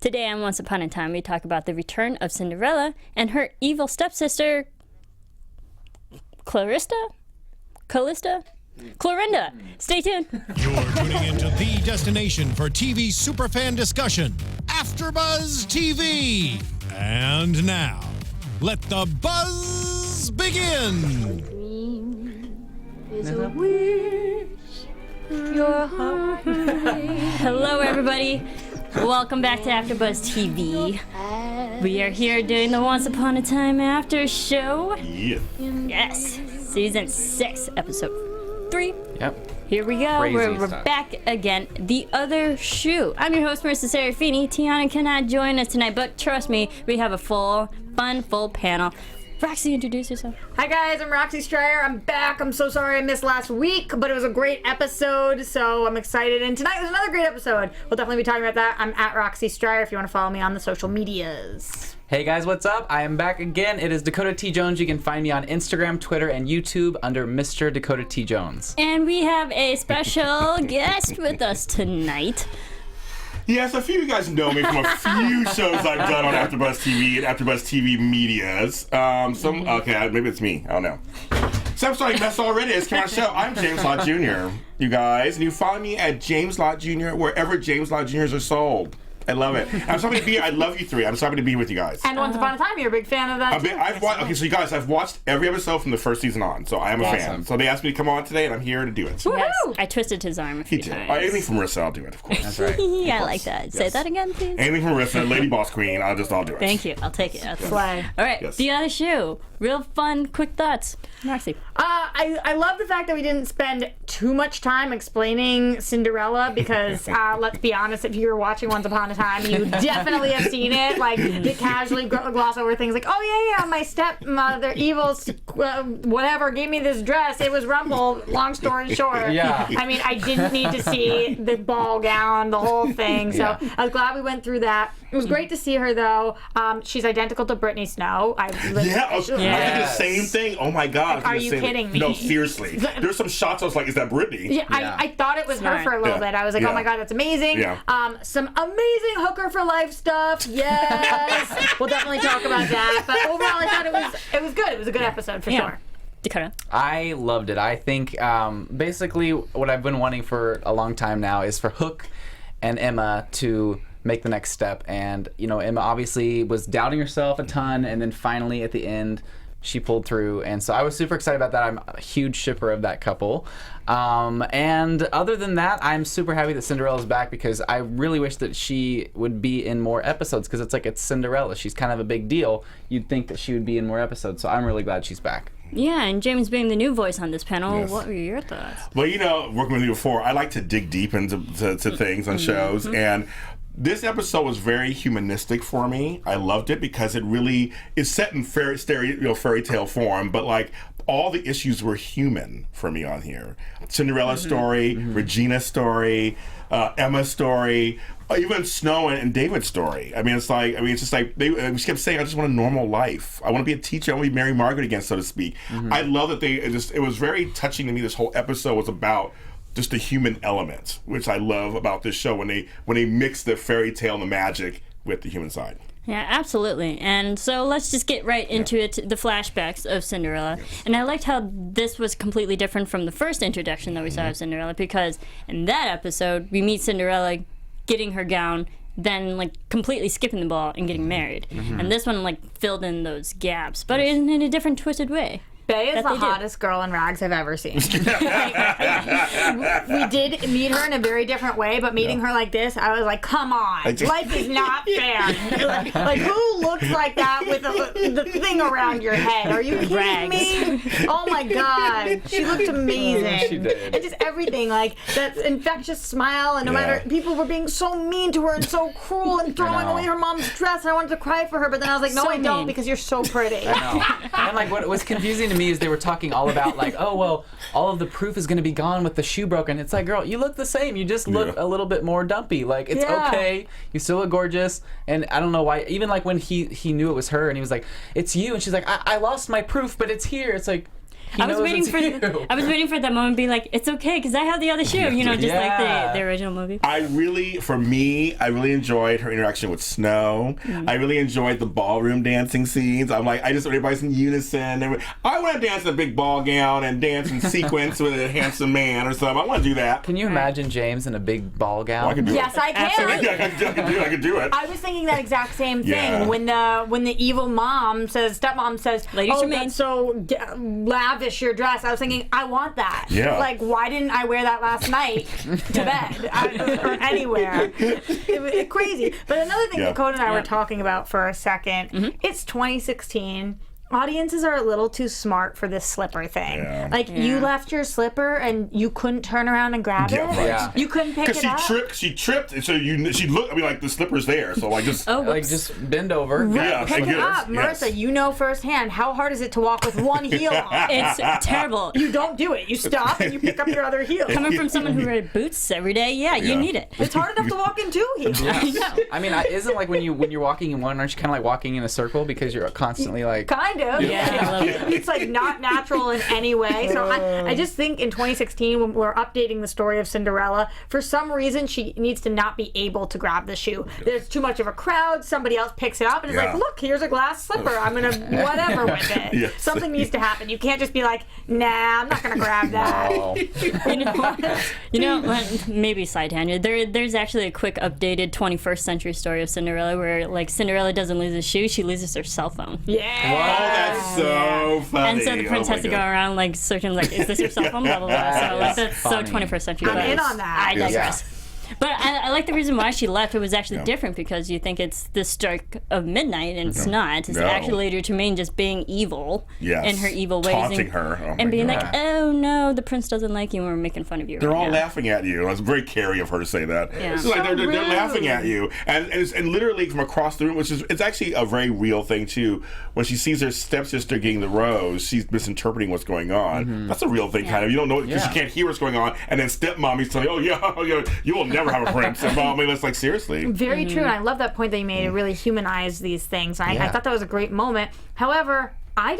Today on Once Upon a Time, we talk about the return of Cinderella and her evil stepsister, Callista? Clorinda. Stay tuned. You're tuning into the destination for TV superfan discussion, AFTERBUZZ TV. And now, let the buzz begin. Is a wish your heart. Hello, everybody. Welcome back to AFTERBUZZ TV. We are here doing the Once Upon a Time After show. Yeah. Yes, season 6, episode 3. Yep. Here we go. Crazy We're stuff. back again. The Other Shoe. I'm your host, Marisa Serafini. Tiana cannot join us tonight, but trust me, we have a full panel. Roxy, introduce yourself. Hi guys, I'm Roxy Striar. I'm back. I'm so sorry I missed last week, but it was a great episode, so I'm excited. And tonight was another great episode. We'll definitely be talking about that. I'm at Roxy Striar if you want to follow me on the social medias. Hey guys, what's up? I am back again. It is Dakota T Jones. You can find me on Instagram, Twitter, and YouTube under Mr. Dakota T Jones. And we have a special guest with us tonight. Yes, a few of you guys know me from a few shows I've done on AfterBuzz TV and AfterBuzz TV Medias. Okay, maybe it's me. I don't know. So I'm starting mess already. It's my show. I'm James Lott Jr. You guys, and you find me at James Lott Jr. wherever James Lott Jr.'s are sold. I love it. I'm so happy to be. I love you three. I'm so happy to be with you guys. And Once Upon a Time, you're a big fan of that too. Okay, so you guys, I've watched every episode from the first season on, so I am a fan. So they asked me to come on today, and I'm here to do it. Yes, I twisted his arm a few times. Anything from Marissa, I'll do it, of course. That's right. Yeah, I like that. Say that again, please. Anything from Marissa, Lady Boss Queen, I'll do it. Thank you. I'll take it. That's Slay. All right, Yes. The Other Shoe. Real fun, quick thoughts. Roxy. I love the fact that we didn't spend too much time explaining Cinderella because, let's be honest, if you were watching Once Upon a Time, you definitely have seen it. Like, they casually gloss over things like, oh, yeah, my stepmother, evil, whatever, gave me this dress. It was Rumple, long story short. Yeah. I mean, I didn't need to see the ball gown, the whole thing. So I was glad we went through that. It was great to see her, though. She's identical to Brittany Snow. I think the same thing. Oh my God! Are you kidding me? No, seriously. There's some shots I was like, "Is that Brittany?" Yeah, I thought it was her for a little bit. I was like, oh my God, that's amazing. Yeah. Some amazing hooker for life stuff. Yes, we'll definitely talk about that. But overall, I thought it was good. It was a good episode for sure. Dakota. I loved it. I think basically what I've been wanting for a long time now is for Hook and Emma to make the next step. And, you know, Emma obviously was doubting herself a ton, and then finally at the end, she pulled through. And so I was super excited about that. I'm a huge shipper of that couple. And other than that, I'm super happy that Cinderella's back because I really wish that she would be in more episodes because it's Cinderella. She's kind of a big deal. You'd think that she would be in more episodes. So I'm really glad she's back. Yeah, and James being the new voice on this panel, Yes. what were your thoughts? Well, you know, working with you before, I like to dig deep into things on shows, and this episode was very humanistic for me. I loved it because it really is set in fairy tale form, but like all the issues were human for me on here. Cinderella's story, Regina's story, Emma's story, even Snow and David's story. It's just like she kept saying, I just want a normal life. I want to be a teacher. I want to be Mary Margaret again, so to speak. I love that it was very touching to me. This whole episode was about just the human element, which I love about this show when they mix the fairy tale and the magic with the human side. Yeah, absolutely. And so let's just get right into it, the flashbacks of Cinderella. Yes. And I liked how this was completely different from the first introduction that we saw of Cinderella, because in that episode, we meet Cinderella getting her gown, then like completely skipping the ball and getting married. And this one like filled in those gaps, but in a different twisted way. Bae is the hottest girl in rags I've ever seen. We did meet her in a very different way, but meeting her like this, I was like, come on. Life is not fair. like, who looks like that with the thing around your head? Are you kidding me? Oh my God. She looked amazing. She did. And just everything, like that infectious smile, and no matter, people were being so mean to her and so cruel and throwing away her mom's dress, and I wanted to cry for her, but then I was like, no, I don't, because you're so pretty. I know. And like what was confusing to me is they were talking all about like, oh well, all of the proof is going to be gone with the shoe broken. It's like, girl, you look the same. You just look a little bit more dumpy. Like it's okay. You still look gorgeous. And I don't know why. Even like when he knew it was her and he was like, it's you, and she's like, I lost my proof, but it's here. It's like, I was knows waiting it's for you. I was waiting for that moment to be like, it's okay because I have the other shoe, you know, just like the original movie. I really enjoyed her interaction with Snow. I really enjoyed the ballroom dancing scenes. I'm like, I just everybody's in unison. I want to dance in a big ball gown and dance in sequence with a handsome man or something. I want to do that. Can you imagine James in a big ball gown? Oh, I can do Yes, it. I can. Absolutely. I can do it. I was thinking that exact same thing Yeah. when the evil stepmom says, Lady "Oh, Tremaine. that's so lavish your dress." I was thinking, I want that. Yeah. Like, why didn't I wear that last night to bed or anywhere? It was crazy. But another thing Yeah. Dakota and I were talking about for a second. It's 2016. Audiences are a little too smart for this slipper thing. Yeah. Like, you left your slipper and you couldn't turn around and grab Yeah, it. right. Yeah. You couldn't pick Because it up. she tripped, and so she looked. I mean, like the slipper's there, so like just. Oh, Like, whoops. just bend over. Yeah, Pick and it get up, yes. Marissa. You know firsthand how hard is it to walk with one heel on. It's terrible. You don't do it. You stop and you pick up your other heel. Coming from someone who wears boots every day, you Yeah. need it. It's hard enough to walk in two heels. I know. I mean, isn't like when you're walking in one, aren't you kind of like walking in a circle because you're constantly like. Kind of. Yeah, I love it. It's like not natural in any way. So I just think in 2016 when we're updating the story of Cinderella, for some reason she needs to not be able to grab the shoe. There's too much of a crowd. Somebody else picks it up and is Yeah. like, look, here's a glass slipper. I'm gonna whatever with it. Yes. Something needs to happen. You can't just be like, nah, I'm not gonna grab that. Oh. You know, maybe side tangent. There's actually a quick updated 21st century story of Cinderella where like Cinderella doesn't lose a shoe, she loses her cell phone. Oh, Yeah. that's so funny. And so the prince Oh, has to my go God. around like searching like, is this your cell phone? Blah blah blah. So like, that's so Funny. 21st century. I'm but in on that. I digress. But I like the reason why she left. It was actually Yeah. different because you think it's the strike of midnight, and it's not. It's No. actually Lady Tremaine just being evil Yes. in her evil ways, Taunting and, her. Oh, my and being God. like, "Oh no, the prince doesn't like you, and we're making fun of you." They're right all now." laughing at you. It's very Carrie of her to say that. Yeah. It's like So they're rude. laughing at you, and literally from across the room, which is it's actually a very real thing too. When she sees her stepsister getting the rose, she's misinterpreting what's going on. That's a real thing, kind of. You don't know because Yeah. you can't hear what's going on, and then stepmommy's telling you, "Oh yeah, you will never have a prince." And mommy, that's like seriously. Very true, and I love that point that you made. It really humanized these things. I Yeah. thought that was a great moment. However, I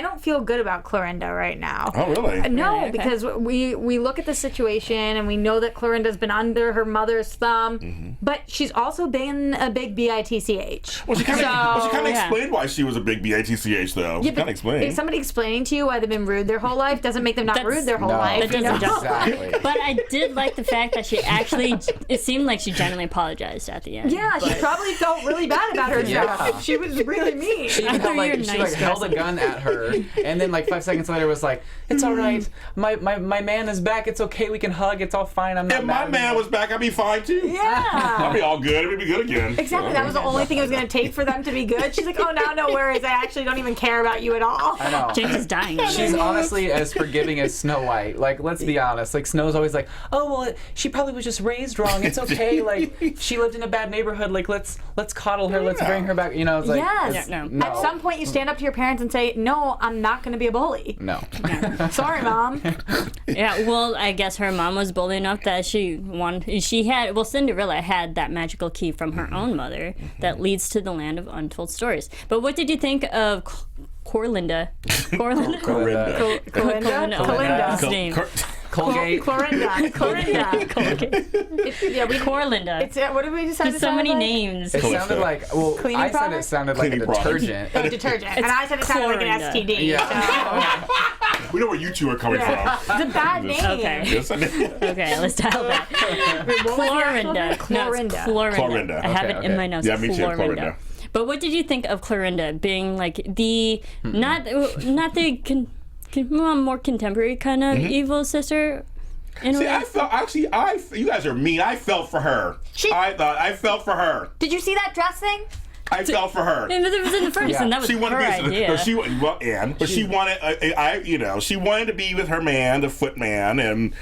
don't feel good about Clorinda right now. Oh really? No, Really? Okay. because we look at the situation and we know that Clorinda's been under her mother's thumb, but she's also been a big bitch. Well, she kind of So- yeah. explained why she was a big bitch though. Yeah, She but kind of explained. if somebody explaining to you why they've been rude their whole life doesn't make them not That's- rude their whole No. life. That you doesn't know? Exactly. But I did like the fact that she actually, it seemed like she genuinely apologized at the end. Yeah, she probably felt really bad about herself. Yeah. She was really mean. She I even thought held, you were she nice, held a Jessica. gun at her, and then like 5 seconds later was like, "It's all right. My man is back. It's okay. We can hug. It's all fine. I'm not if mad my man anymore." was back, I'd be fine too. Yeah. I'd be all good. It'd be good again. Exactly. That was the only thing it was going to take for them to be good. She's like, oh, no worries. I actually don't even care about you at all. I know. James is dying. She's honestly as forgiving as Snow White. Like, let's be honest. Like, Snow's always like, "Oh well, she probably was just raised wrong. It's okay. Like, she lived in a bad neighborhood. Like, let's coddle her. Let's Yeah. bring her back." You know, it's like, Yes. it's- No. no. At some point, you stand up to your parents and say, no, I'm not going to be a bully. No. Sorry, Mom. Yeah, well, I guess her mom was bold enough that Cinderella had that magical key from her own mother that leads to the land of untold stories. But what did you think of Corlinda? Corlinda? Corinda. Clorinda? Oh, Clorinda. his name. Colgate. Clorinda. Yeah, Corlinda. It's, what did we decide? There's so many names. It sounded like, well, Cleaning I said product? it sounded like a Cleaning product. detergent. Oh, detergent. And I said it sounded like an Clorinda. STD. Yeah. We know where you two are coming from. It's a bad name. Okay. Yes, I did. Okay, let's dial back. What was the actual Clorinda. name? No, it's Clorinda. Clorinda. I have it Okay, in okay. my notes. Yeah, me too, Clorinda. But what did you think of Clorinda being like the not the more contemporary kind of evil sister? In a See, way? I felt you guys are mean. I felt for her. I felt for her. Did you see that dress thing? I felt for her. And it was in the first, Yeah. and that was She wanted her to be. idea. She wanted. She wanted to be with her man, the footman, and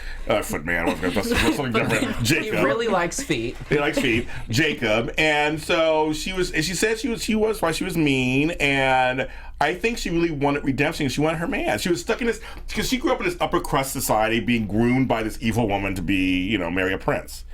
footman. That's something different. He Jacob. really likes feet. He likes feet, Jacob, and so she was. And she said she was why she was mean, and I think she really wanted redemption. She wanted her man. She was stuck in this because she grew up in this upper crust society, being groomed by this evil woman to be, marry a prince.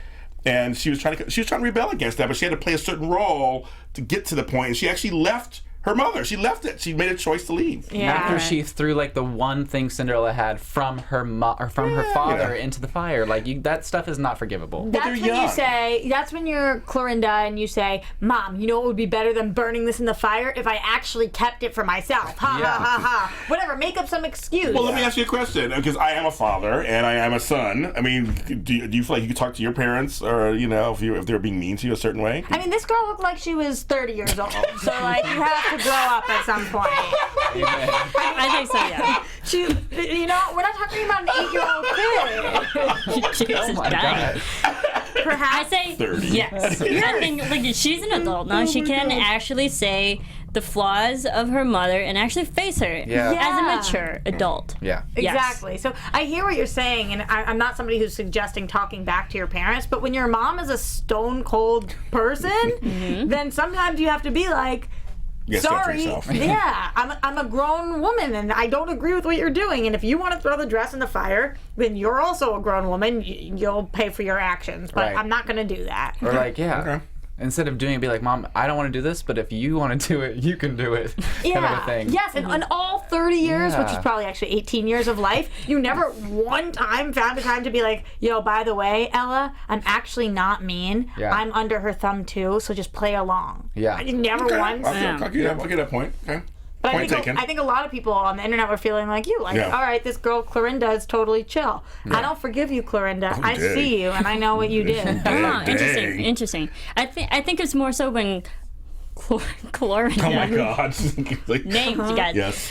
And she was trying to rebel against that, but she had to play a certain role to get to the point. And she actually left her mother. She left it. She made a choice to leave. Yeah. After she threw like the one thing Cinderella had from her her father into the fire, like that stuff is not forgivable. That's they're when young. you say, that's when you're Clorinda and you say, Mom, you know what would be better than burning this in the fire if I actually kept it for myself. Ha Yeah. ha ha ha. Whatever, make up some excuse. Well, let me ask you a question, because I am a father and I am a son. I mean, do you feel like you could talk to your parents, or if they're being mean to you a certain way? I mean, this girl looked like she was 30 years old, so like you have to grow up at some point. I think so, yeah. She, we're not talking about an 8-year-old kid. Jesus, Oh my dying. God. I Perhaps. say 30. yes. I think like she's an adult now. She can actually say the flaws of her mother and actually face her Yeah. as a mature adult. Yeah. Yes. Exactly. So I hear what you're saying, and I'm not somebody who's suggesting talking back to your parents, but when your mom is a stone cold person, then sometimes you have to be like, You gotta stand for sorry, yourself. yeah, I'm a grown woman and I don't agree with what you're doing. And if you want to throw the dress in the fire, then you're also a grown woman. You'll pay for your actions. But Right. I'm not going to do that. Or like, yeah. Okay. Instead of doing it, be like, Mom, I don't want to do this, but if you want to do it, you can do it. Kind of a thing. Yes, and in all 30 years, which is Yeah. probably actually 18 years of life, you never one time found a time to be like, yo, by the way, Ella, I'm actually not mean. Yeah. I'm under her thumb too, so just play along. Yeah. Never Okay. once. I'll get that point. Okay. But Point taken. I think a lot of people on the internet were feeling like you. Like, Yeah. all right, this girl Clorinda is totally chill. I don't forgive you, Clorinda. I dang. see you, and I know what you did. Oh, interesting. Dang. Interesting. I think it's more so when Clorinda. Oh my God. Like, Names, you guys. Yes.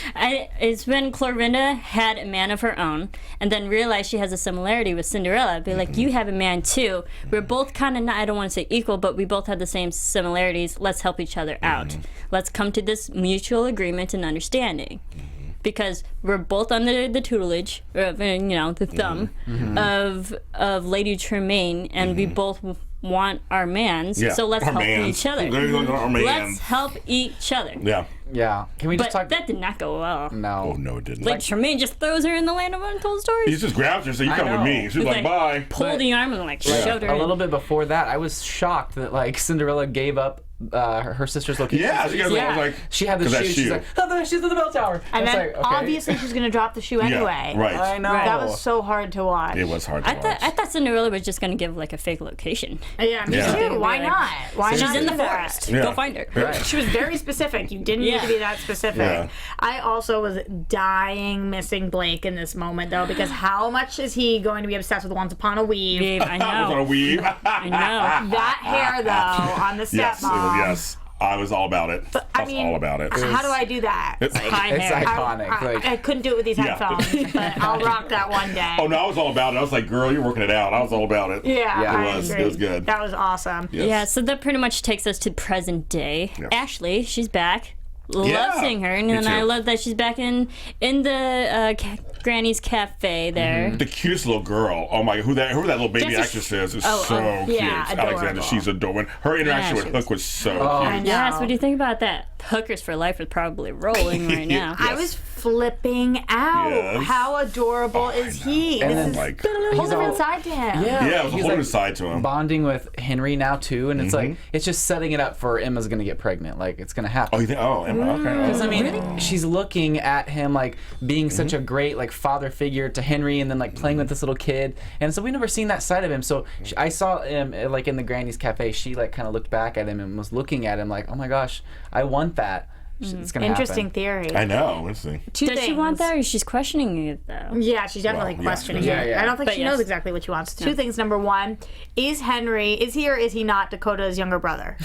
It's when Clorinda had a man of her own and then realized she has a similarity with Cinderella. Be like, you have a man too. We're both kind of, I don't want to say equal, but we both have the same similarities. Let's help each other out. Let's come to this mutual agreement and understanding. Because we're both under the tutelage, of, the thumb of Lady Tremaine, and we both want our mans. Yeah. So let's Our help mans. each other. There you go, our mans. Let's help each other. Yeah. Yeah. Can we just But talk? that did not go well. No. Oh, no, it didn't. Like Tremaine just throws her in the land of untold stories. He just grabs her, so you I come with know. me. She's He's like, bye. Pulled the arm and shoved her A in. little bit before that, I was shocked that like Cinderella gave up her sister's location. Yeah, she goes, I was like, She had the 'cause shoe. that She's shoe. like, oh, she's in the bell tower. And It's then like, okay. obviously she's going to drop the shoe anyway. Yeah, right. I know. That was so hard to watch. It was hard to I watch. thought Cinderella was just gonna give like a fake location. Yeah, me Yeah. too. Why Like, not? Why She's not in the do that? forest. Yeah. Go find her. Right. She was very specific. You didn't need Yeah. to be that specific. Yeah. I also was dying missing Blake in this moment, though, because how much is he going to be obsessed with Once Upon a Weave? Babe, I I was on a know. weave. I know. That hair, though, on the stepmom. Yes, yes. I was all about it. I was all about it. How do I do that? High It's hair. iconic. I couldn't do it with these Yeah. headphones, but I'll rock that one day. Oh, no, I was all about it. I was like, girl, you're working it out. I was all about it. Yeah, Yeah, I it was. agree. It was good. That was awesome. Yes. Yeah, so that pretty much takes us to present day. Yeah. Ashley, she's back. Love Yeah, seeing her, and me then I too. love that she's back in the Granny's Cafe there. The cutest little girl. Oh my! Who that little baby Just a actress is oh, so cute. yeah, Alexander, adorable. she's adorable. Her interaction Yeah, with she Hook was so Oh. cute. Yes, what do you think about that? Hookers for Life is probably rolling right now. I was flipping out. Yes. How adorable is he? And This then, is Like, a whole He's different all- side to him. Yeah, yeah, it was a he's, whole like, other side to him. bonding with Henry now too, and it's like it's just setting it up for Emma's gonna get pregnant. Like it's gonna happen. Oh, you think? Oh, Emma. Okay. Because I mean, she's looking at him like being such a great like father figure to Henry, and then like playing with this little kid, and so we never seen that side of him. So I saw him like in the Granny's Cafe. She like kind of looked back at him and was looking at him like, oh my gosh, I want that. It's gonna Interesting happen. theory. I know. Let's see. Two Does she things. want that, or she's questioning it though? Yeah, she's definitely Well, yeah, questioning yeah, it. yeah. I don't think But she yes. knows exactly what she wants. Two things. Number one, is he or is he not Dakota's younger brother?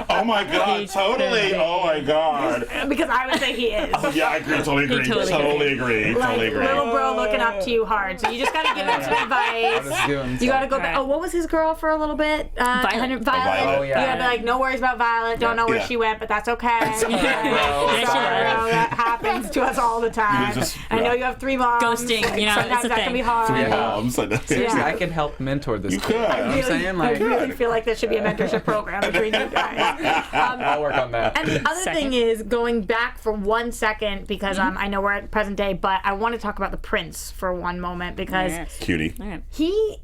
Oh my God! Totally. Oh my God. Because I would say he is. Yeah, I agree. Totally agree. totally agree. Like, Totally agree. little bro looking up to you hard. So you just gotta give him some advice. Doing You gotta go All back. right. Oh, what was his girl for a little bit? Violet. Violet. Oh, yeah. You gotta be like, no worries about Violet. Don't know where Yeah. she went, but that's okay. Yeah, she Sorry, left. bro. That happens to us all the time. just- I know yeah. you have 3 moms. Ghosting, you know, Sometimes it's a that can thing. be hard. Three Yeah. moms. Seriously, Yeah. I can help mentor this. You kid. could. You know what I'm saying? I Like, really feel like there should be a mentorship program between you guys. I'll work on that. And the other Second. thing is going back for 1 second because I know we're at present day, but I want to talk about the prince for one moment because Yes. Cutie. All right. he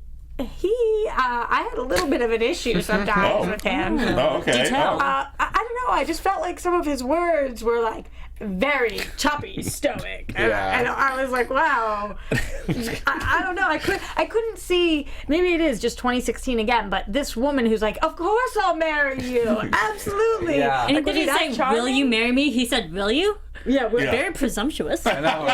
I had a little bit of an issue sometimes with him. Oh, okay. I don't know. I just felt like some of his words were like very choppy, stoic, and I was like, wow. I don't know. I couldn't see. Maybe it is just 2016 again, but this woman who's like, of course I'll marry you, absolutely. Yeah. And did he say, "Will you marry me?" He said, "Will you?" Yeah, Very presumptuous. I know.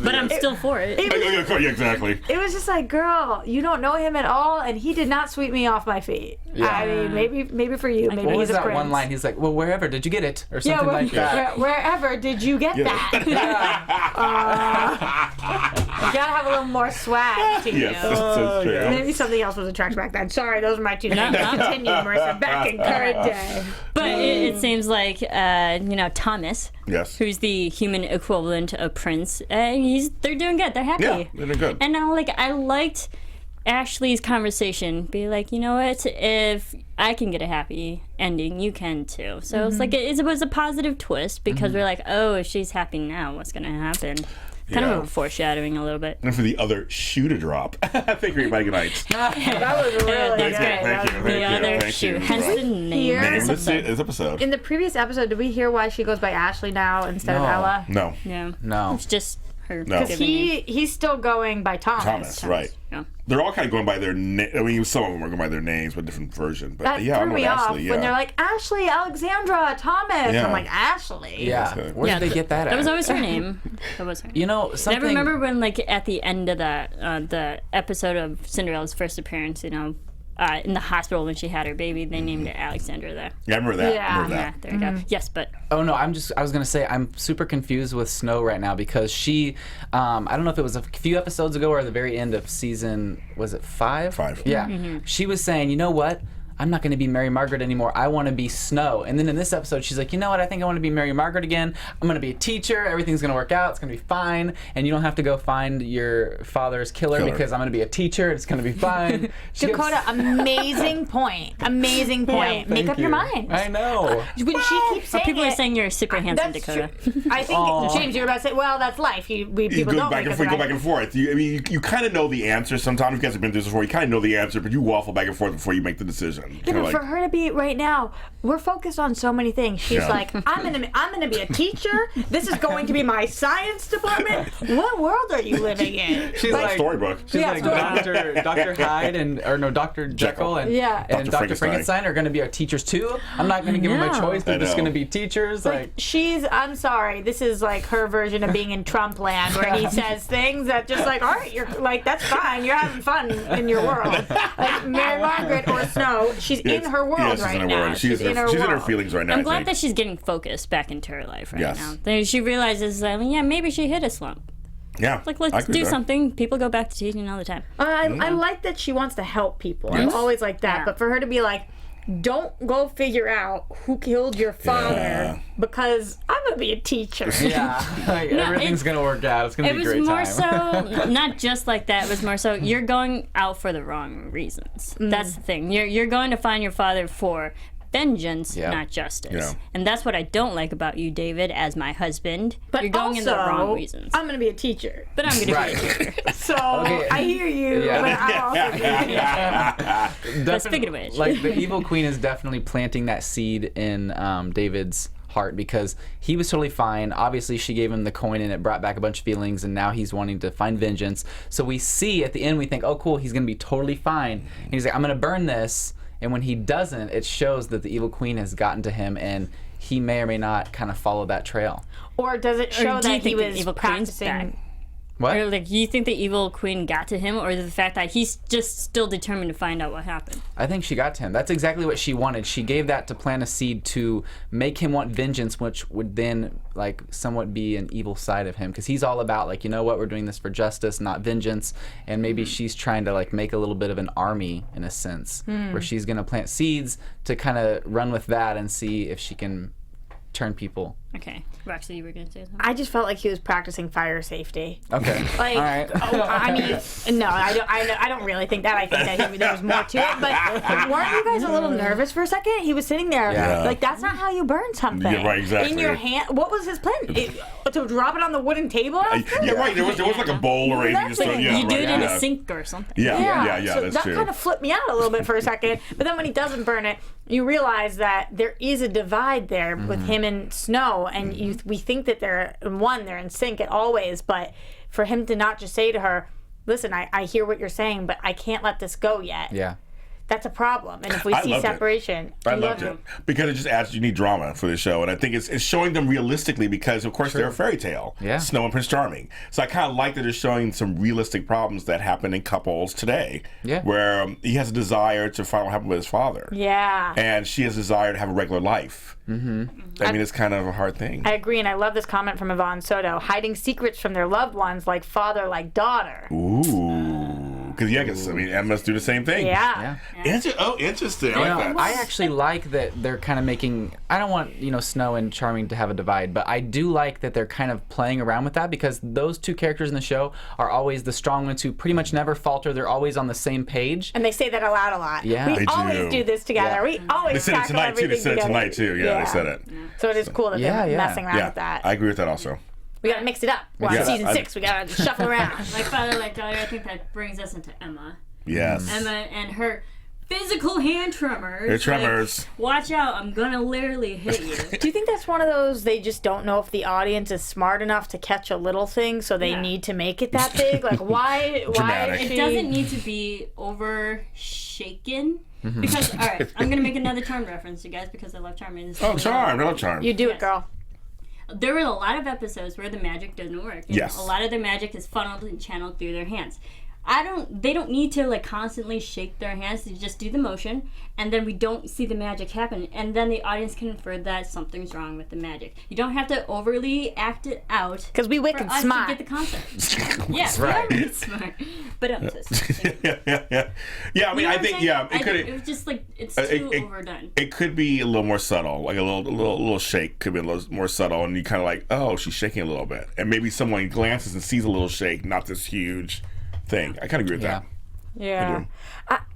But I'm still for it. Yeah, exactly. It was just like, girl, you don't know him at all, and he did not sweep me off my feet. Yeah. I mean, maybe for you, maybe What was he's a that prince. one line? He's like, well, wherever, did you get it? Or something like that. Wherever did you get that? You gotta have a little more swag to you. Yes, that's true. Maybe something else was attractive back then. Sorry, those are my two things. Continue, Marissa. Back in current day. But it seems like, Thomas, Yes. who's the human equivalent of Prince, they're doing good. They're happy. Yeah, they're good. And I liked Ashley's conversation. Be like, you know what? If I can get a happy ending, you can too. So it's like it was a positive twist because we're like, oh, if she's happy now, what's gonna happen? Kind of a foreshadowing a little bit. And for the other shoe to drop. Thank you, everybody. Good night. That was really That's good. great. The other shoe. Hence the name Here- of Name this of episode. this episode. In the previous episode, did we hear why she goes by Ashley now instead of No. Ella? No. Yeah. No. It's just her. No. giving name. He's still going by Thomas. Thomas, right. Yeah. They're all kind of going by their I mean, some of them are going by their names, but different version. But That yeah, I'm threw with me off Ashley. Yeah. when they're like, Ashley, Alexandra, Thomas. Yeah. I'm like, Ashley? Yeah. Okay. Where did they get that at? That was always her name. That was her. You know, I something... remember when, like, at the end of the episode of Cinderella's first appearance, in the hospital when she had her baby, they named it Alexandra there. Yeah, I remember that. Yeah. I remember Yeah, that. there you go. Yes, but Oh no, I was gonna say I'm super confused with Snow right now because she, I don't know if it was a few episodes ago or at the very end of season, was it 5? 5. Yeah. She was saying, you know what? I'm not going to be Mary Margaret anymore. I want to be Snow. And then in this episode, she's like, you know what? I think I want to be Mary Margaret again. I'm going to be a teacher. Everything's going to work out. It's going to be fine. And you don't have to go find your father's killer. Because I'm going to be a teacher. It's going to be fine. Dakota, amazing point. Amazing point. Make up your mind. I know. When she keeps saying people are it, saying you're super handsome, that's Dakota. true. I think, James, you were about to say, well, that's life. You People go don't back make and up forth. their Go back and forth. You kind of know the answer sometimes. You guys have been through this before. You kind of know the answer, but you waffle back and forth before you make the decision. Yeah, but for her to be right now, we're focused on so many things. She's Yeah. like, I'm gonna be a teacher. This is going to be my science department. What world are you living in? She's like storybook. She's Yeah, like storybook. Dr. Hyde Dr. Jekyll and Yeah. and Dr. Dr. Frankenstein are going to be our teachers too. I'm not going to give them a know. choice. They're I just know. going to be teachers. Like I'm sorry, this is like her version of being in Trump land where he says things that just like, all right, you're like, that's fine, you're having fun in your world. Like Mary Margaret or Snow, she's in her world she's right in her now. world. She's in her world. feelings right now. I'm I glad think. that she's getting focused back into her life right Yes. now. She realizes that, maybe she hit a slump. Yeah. Like, I let's agree do with that. something. People go back to teaching all the time. I like that she wants to help people. I'm Yes. always like that. Yeah. But for her to be like, don't go figure out who killed your father Yeah. because I'm going to be a teacher. yeah, like, everything's going to work out. It's going to It be a was great more time. so, not just like that. It was more so, you're going out for the wrong reasons. That's the thing. You're going to find your father for vengeance, Yeah. not justice. Yeah. And that's what I don't like about you, David, as my husband. But you're going in the also, wrong reasons. I'm going to be a teacher. But I'm going to Right. be a teacher. So Okay. I hear you, Yeah. but I also Speaking of which. Like the evil queen is definitely planting that seed in David's heart because he was totally fine. Obviously, she gave him the coin and it brought back a bunch of feelings, and now he's wanting to find vengeance. So we see at the end, we think, oh, cool, he's going to be totally fine. And he's like, I'm going to burn this. And when he doesn't, it shows that the evil queen has gotten to him, and he may or may not kind of follow that trail. or does it show do you that he think the was evil queen's practicing? back? What? Or like, you think the evil queen got to him, or the fact that he's just still determined to find out what happened? I think she got to him. That's exactly what she wanted. She gave that to plant a seed to make him want vengeance, which would then like somewhat be an evil side of him, because he's all about like, you know what, we're doing this for justice, not vengeance. And maybe she's trying to like make a little bit of an army in a sense, where she's gonna plant seeds to kind of run with that and see if she can turn people Okay, Roxy, you were gonna say something. I just felt like he was practicing fire safety. Okay. Like, all right. I mean, no, I don't really think that. I think that there was more to it. But weren't you guys a little nervous for a second? He was sitting there, Yeah. like, that's not how you burn something. Yeah, right, exactly. In your hand. What was his plan? To drop it on the wooden table? Yeah, right. There was like a bowl or anything. Just Exactly. You do it in yeah. a sink or something. Yeah, So that's that true. kind of flipped me out a little bit for a second. But then when he doesn't burn it, you realize that there is a divide there with him and Snow, and we think that they're in sync always, but for him to not just say to her, listen, I hear what you're saying, but I can't let this go yet. Yeah. That's a problem. And if we I see loved it. separation, I loved it because it just adds unique drama for the show, and I think it's showing them realistically because, of course, they're a fairy tale, Yeah. Snow and Prince Charming. So I kind of like that it's showing some realistic problems that happen in couples today, Yeah. where he has a desire to find what happened with his father, Yeah. and she has a desire to have a regular life. Mm-hmm. I mean, it's kind of a hard thing. I agree, and I love this comment from Yvonne Soto. Hiding secrets from their loved ones like father, like daughter. Ooh, because I mean, Emma's do the same thing. Yeah. Interesting. I like that. I actually like that they're kind of making. I don't want Snow and Charming to have a divide, but I do like that they're kind of playing around with that because those two characters in the show are always the strong ones who pretty much never falter. They're always on the same page. And they say that aloud a lot. Yeah. We They always do. do this together. Yeah. We always They said it tackle tonight too. They everything said it together. tonight too. Yeah, they said it. So it is cool that Yeah, they're yeah. messing around Yeah, with that. I agree with that also. We gotta mix it up. We're on Yeah. season 6. We gotta shuffle around. Like father, like daughter. I think that brings us into Emma. Yes. Emma and her physical hand tremors. They're tremors. Like, watch out! I'm gonna literally hit you. Do you think that's one of those they just don't know if the audience is smart enough to catch a little thing, so they Yeah. need to make it that big? Like why Dramatic. is It she... doesn't need to be over shaken. Because, all right, I'm going to make another Charm reference, you guys, because I love Charming. This is Oh, really Charm. I love Charm. You do it, Yes. girl. There were a lot of episodes where the magic doesn't work. And Yes. A lot of their magic is funneled and channeled through their hands. They don't need to like constantly shake their hands. They just do the motion, and then we don't see the magic happen, and then the audience can infer that something's wrong with the magic. You don't have to overly act it out. Because we For wicked us smart. to get the concept. Yeah, right. we are really smart. But Yeah, I mean, I think, it could. It was just like it's it- too it- overdone. It could be a little more subtle, like a little shake could be a little more subtle, and you kind of like, oh, she's shaking a little bit, and maybe someone glances and sees a little shake, not this huge thing. I kind of agree with that. Yeah.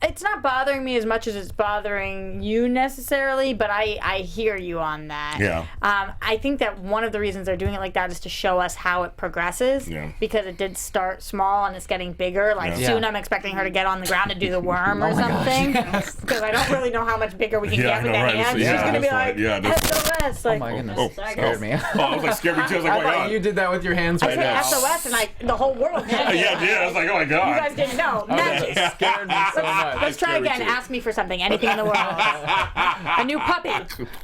It's not bothering me as much as it's bothering you necessarily, but I hear you on that. Yeah. I think that one of the reasons they're doing it like that is to show us how it progresses. Yeah. Because it did start small and it's getting bigger. Like Yeah. soon I'm expecting her to get on the ground and do the worm or something. Because I don't really know how much bigger we can Yeah, get I with know, the right? hands. Yeah, She's going to be that's like, right. Yeah, head that's- to west. Like, Oh my goodness, Oh, scared me. Oh, I was like scared me too. I was like, I oh my thought god. you did that with your hands I right said now. SOS and the whole world. Yeah, I did. I was like, oh my god. You guys didn't know. Magic. Scared me so much. Let's try scared me again. too. Ask me for something. Anything in the world. A new puppy.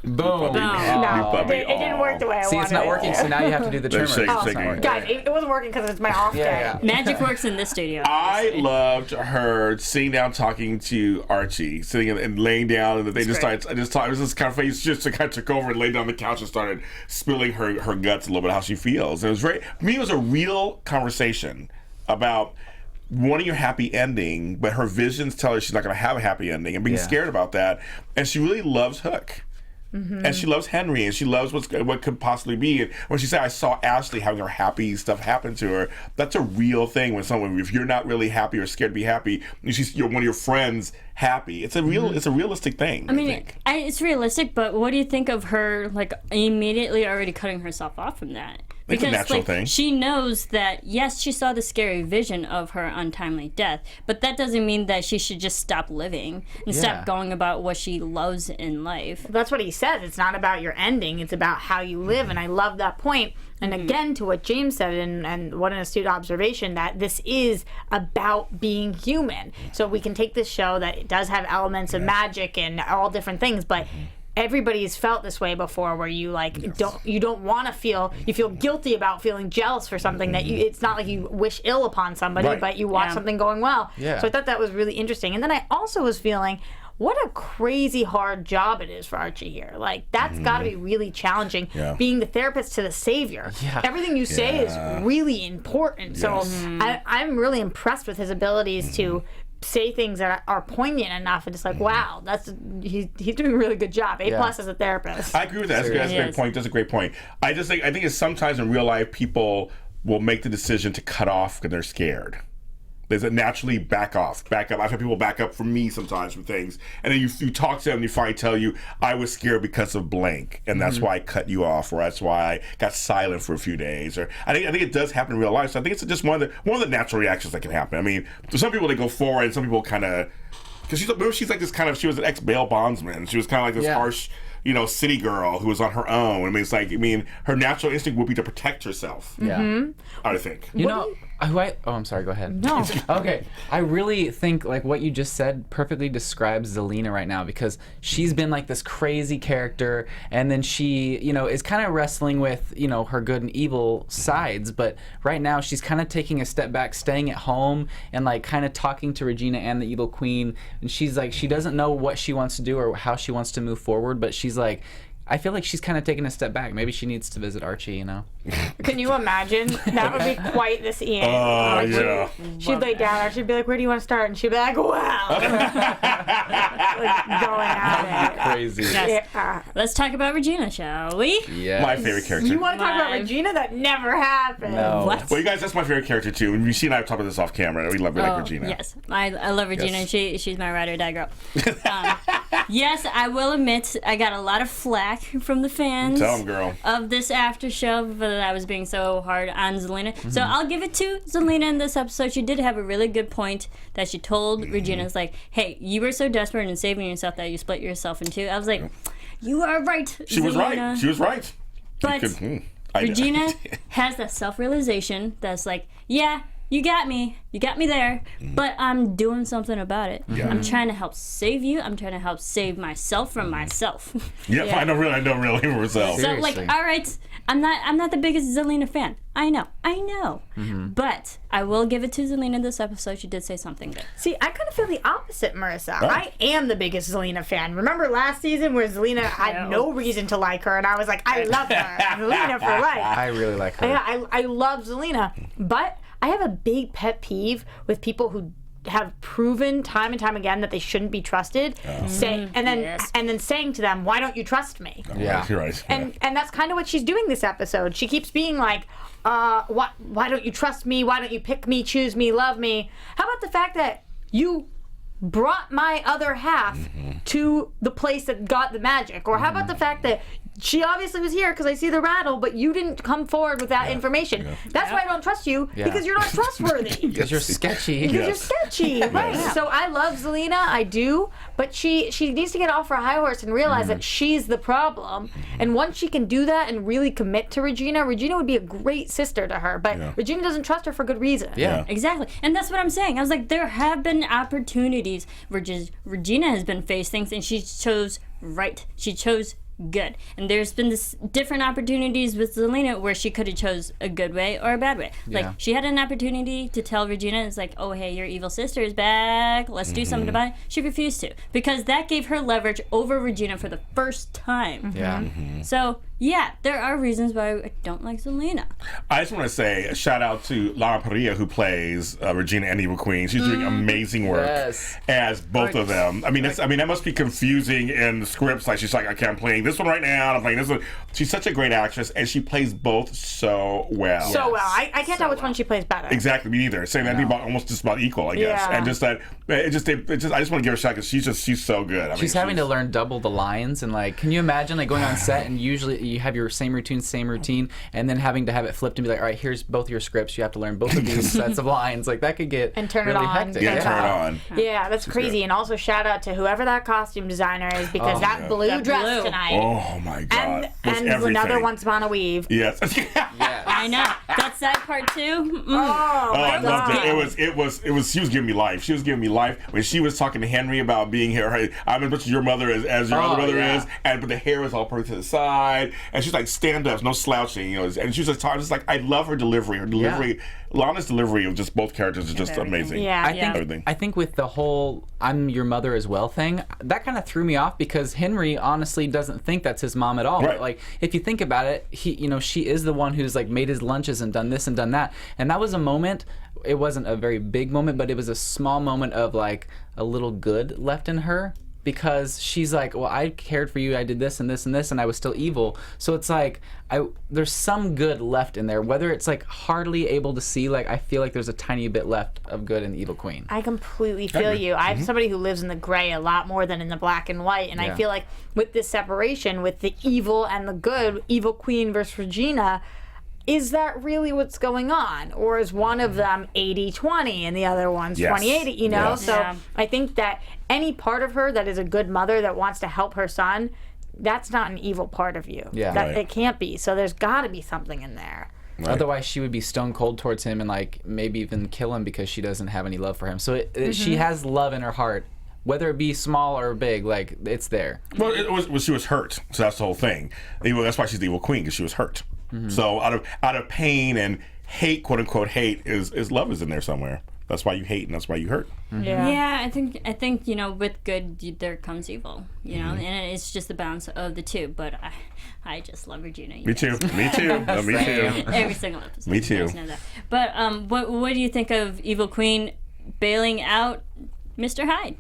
Boom. No, puppy. it didn't work the way I See, wanted. it's not working, so now you have to do the They're trimmer. shaking. Guys, it wasn't working because it's my off day. Yeah, yeah. Magic works in this studio. I loved her sitting down talking to Archie, sitting and laying down, and they just started. It was this kind of face. She just kind of took over and laid down on the couch and started spilling her guts a little bit, how she feels. And it was for me, it was a real conversation about wanting your happy ending, but her visions tell her she's not going to have a happy ending, and being scared about that. And she really loves Hook. And she loves Henry, and she loves what could possibly be. And when she said, "I saw Ashley having her happy stuff happen to her," that's a real thing. When someone, if you're not really happy or scared to be happy, you see one of your friends happy. It's a realistic thing. I mean, it's realistic, but what do you think of her, like, immediately already cutting herself off from that? It's a natural thing. She knows that, yes, she saw the scary vision of her untimely death, but that doesn't mean that she should just stop living and stop going about what she loves in life. That's what he says. It's not about your ending. It's about how you live. And I love that point. And again, to what James said, and what an astute observation, that this is about being human. So we can take this show that it does have elements of magic and all different things, but everybody's felt this way before, where you don't want to feel, you feel guilty about feeling jealous for something that it's not like you wish ill upon somebody, but you watch something going well. So I thought that was really interesting. And then I also was feeling, what a crazy hard job it is for Archie here. Like, that's got to be really challenging, being the therapist to the savior. Everything you say is really important. So I'm really impressed with his abilities to say things that are poignant enough, and it's like, wow, he's doing a really good job. A+ as a therapist. I agree with that. That's a great point. That's a great point. I think it's sometimes in real life people will make the decision to cut off when they're scared. There's a naturally back up. I've had people back up from me sometimes from things, and then you talk to them and you finally tell you, I was scared because of blank, and that's why I cut you off, or that's why I got silent for a few days. Or I think it does happen in real life. So I think it's just one of the natural reactions that can happen. I mean, for some people they go forward, and some people kind of, because she's like this kind of, she was an ex-bail bondsman. She was kind of like this harsh, city girl who was on her own. I mean, it's like, her natural instinct would be to protect herself. Yeah. I think. I'm sorry, go ahead. No. Okay. I really think like what you just said perfectly describes Zelina right now, because she's been like this crazy character, and then she, is kind of wrestling with, her good and evil sides, but right now she's kind of taking a step back, staying at home, and like kind of talking to Regina and the Evil Queen, and she's like, she doesn't know what she wants to do or how she wants to move forward, but she's like, I feel like she's kind of taking a step back. Maybe she needs to visit Archie, Can you imagine? That would be quite the scene. Yeah. She'd lay down there. She'd be like, where do you want to start? And she'd be like, wow. Like, going at it. Crazy. Yes. Yeah. Let's talk about Regina, shall we? Yeah. My favorite character. You want to talk about Regina? That never happened. No. What? Well, you guys, that's my favorite character too. And she and I have talked about this off camera. We like Regina. Yes, I love Regina. Yes. She's my ride or die girl. Yes, I will admit I got a lot of flack from the fans Tell 'em, girl. of this after show that I was being so hard on Zelina. So I'll give it to Zelina in this episode. She did have a really good point that she told Regina's like, hey, you were so desperate in saving yourself that you split yourself in two. I was like, you are right, She was Zelina. right. She was right. But Regina has that self-realization that's like, yeah, you got me there, but I'm doing something about it. Yeah. I'm trying to help save you. I'm trying to help save myself from myself. Yep, Yeah. I know really herself. So like, Seriously. all right, I'm not the biggest Zelina fan. I know, but I will give it to Zelina this episode. She did say something good. See, I kind of feel the opposite, Marissa. I am the biggest Zelina fan. Remember last season where Zelina had no reason to like her, and I was like, I love her. Zelina for life. I really like her. Yeah, I love Zelina. But I have a big pet peeve with people who have proven time and time again that they shouldn't be trusted, and then saying to them, why don't you trust me? Yeah. You're right. And that's kind of what she's doing this episode. She keeps being like, why don't you trust me? Why don't you pick me, choose me, love me? How about the fact that you brought my other half to the place that got the magic? Or how about the fact that she obviously was here because I see the rattle, but you didn't come forward with that information. That's why I don't trust you, because you're not trustworthy. Because you're sketchy. Because you're sketchy, right? So I love Zelina, I do, but she needs to get off her high horse and realize that she's the problem. And once she can do that and really commit to Regina, Regina would be a great sister to her. But Regina doesn't trust her for good reason. Yeah. Exactly. And that's what I'm saying. I was like, there have been opportunities where Regina has been faced things and she chose right. She chose good. And there's been this different opportunities with Zelina where she could have chose a good way or a bad way. Like, she had an opportunity to tell Regina, it's like, oh, hey, your evil sister is back. Let's do something about it. She refused to, because that gave her leverage over Regina for the first time. Yeah. So, yeah, there are reasons why I don't like Zelina. I just want to say a shout out to Lara Parrilla, who plays Regina and Evil Queen. She's doing amazing work as both of them. I mean, that must be confusing in the scripts. Like, she's like, okay, I'm playing this one right now, and I'm playing this one. She's such a great actress, and she plays both so well. So well. I can't tell which one she plays better. Exactly, me neither. Saying that about almost just about equal, I guess. Yeah. And just that, I just want to give her a shot because she's so good. I She's mean, having to learn double the lines, and like, can you imagine like going on set and usually you have your same routine, and then having to have it flipped and be like, all right, here's both your scripts. You have to learn both of these sets of lines. Like, that could get and turn really it on. hectic. Yeah, turn it on. Yeah, that's crazy. good. And also shout out to whoever that costume designer is, because that blue That dress blue. tonight. Oh my God. Was And everything. another Once Upon a Weave. Yes. I know. That's that part too. Oh, I my loved God. it. It was. She was giving me life. She was giving me life when she was talking to Henry about being here. Hey, I'm as much as your mother as your other brother is, but the hair was all put to the side, and she's like stand ups, no slouching, And she was just talking. Just like, I love her delivery. Her delivery, Lana's delivery of just both characters is just amazing. Yeah. I think with the whole "I'm your mother as well" thing, that kind of threw me off, because Henry honestly doesn't think that's his mom at all. Right. But like, if you think about it, she is the one who's like made his lunches and done this and done that, and that was a moment it wasn't a very big moment, but it was a small moment of like a little good left in her, because she's like, well, I cared for you, I did this and this and this, and I was still evil. So it's like there's some good left in there, whether it's like hardly able to see. Like I feel like there's a tiny bit left of good in the evil queen. I completely feel you. I'm somebody who lives in the gray a lot more than in the black and white, and I feel like with this separation, with the evil and the good, evil queen versus Regina, is that really what's going on? Or is one of them 80-20 and the other one's 20-80, you know? Yes. So I think that any part of her that is a good mother that wants to help her son, that's not an evil part of you. Yeah. That, Right. It can't be. So there's got to be something in there. Right. Otherwise, she would be stone cold towards him and like maybe even kill him because she doesn't have any love for him. So she has love in her heart, whether it be small or big. Like it's there. Well, she was hurt, so that's the whole thing. That's why she's the evil queen, because she was hurt. So out of pain and hate, quote unquote hate, is love is in there somewhere. That's why you hate and that's why you hurt. Yeah, I think with good there comes evil, and it's just the balance of the two. But I just love Regina. Me too. Me too. No, me too. Every single episode. Me You too. guys know that. But what do you think of Evil Queen bailing out Mr. Hyde?